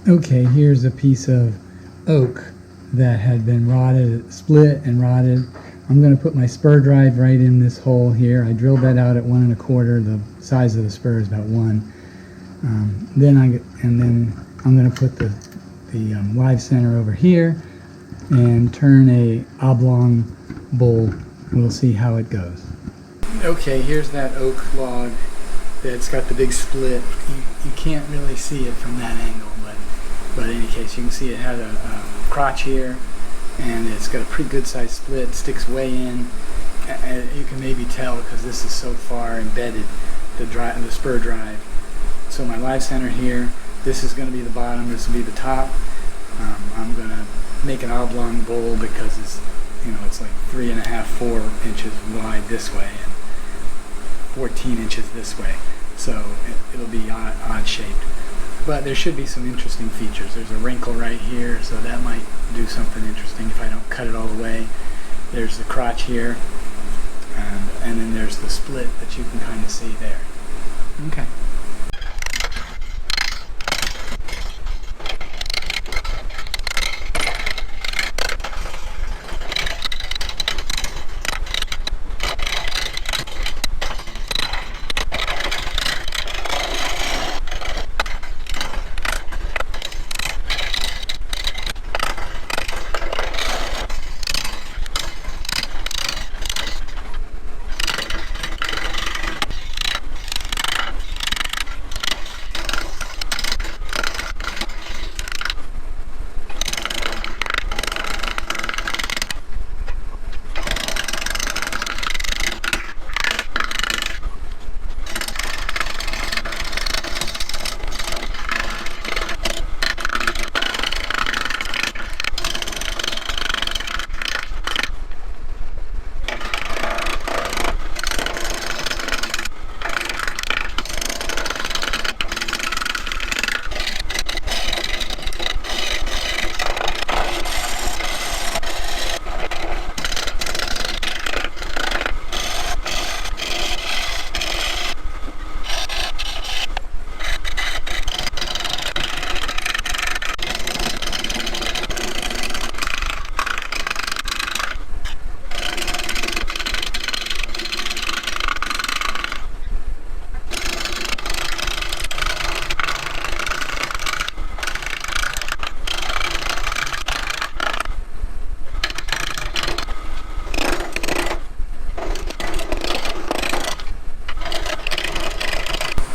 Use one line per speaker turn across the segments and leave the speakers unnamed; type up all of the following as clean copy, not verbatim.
Okay, here's a piece of oak that had been rotted, split and rotted. I'm going to put my spur drive right in this hole here. I drilled that out at 1 1/4. The size of the spur is about 1. Then I'm going to put the live center over here and turn a oblong bowl. We'll see how it goes. Okay, here's that oak log that's got the big split. You can't really see it from that angle, but in any case, you can see it has a crotch here, and it's got a pretty good sized split, sticks way in. You can maybe tell because this is so far embedded, the spur drive. So my live center here, this is going to be the bottom, this will be the top. I'm going to make an oblong bowl because it's like 3 1/2, 4 inches wide this way and 14 inches this way. So it'll be odd shaped. But there should be some interesting features. There's a wrinkle right here, so that might do something interesting if I don't cut it all the way. There's the crotch here, and then there's the split that you can kind of see there. Okay.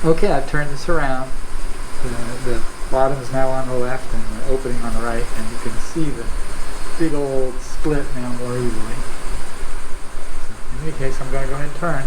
Okay, I've turned this around. The bottom is now on the left and the opening on the right, and you can see the big old split now more easily. So in any case, I'm going to go ahead and turn.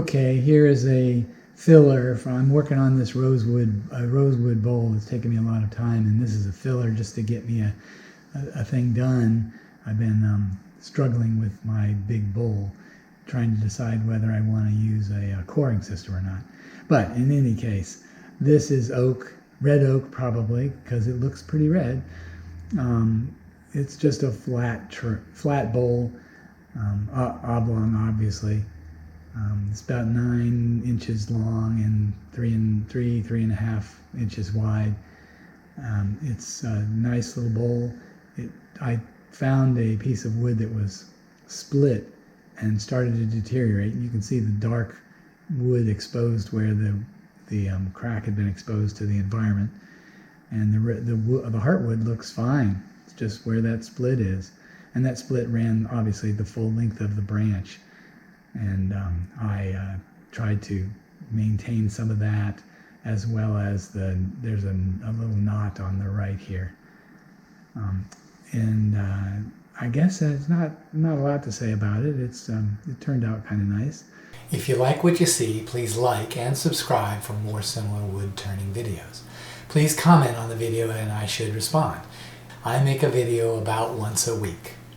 Okay, here is a filler. I'm working on this rosewood bowl. It's taken me a lot of time, and this is a filler just to get me a thing done. I've been struggling with my big bowl, trying to decide whether I want to use a coring system or not. But in any case, this is oak, red oak probably, because it looks pretty red. It's just a flat bowl, oblong obviously. It's about 9 inches long and 3.5 inches wide. It's a nice little bowl. I found a piece of wood that was split and started to deteriorate. You can see the dark wood exposed where the crack had been exposed to the environment, and the heartwood looks fine. It's just where that split is, and that split ran obviously the full length of the branch. And I tried to maintain some of that, as well as there's a little knot on the right here. I guess that's not a lot to say about it. It turned out kind of nice.
If you like what you see, please like and subscribe for more similar wood turning videos. Please comment on the video and I should respond. I make a video about once a week.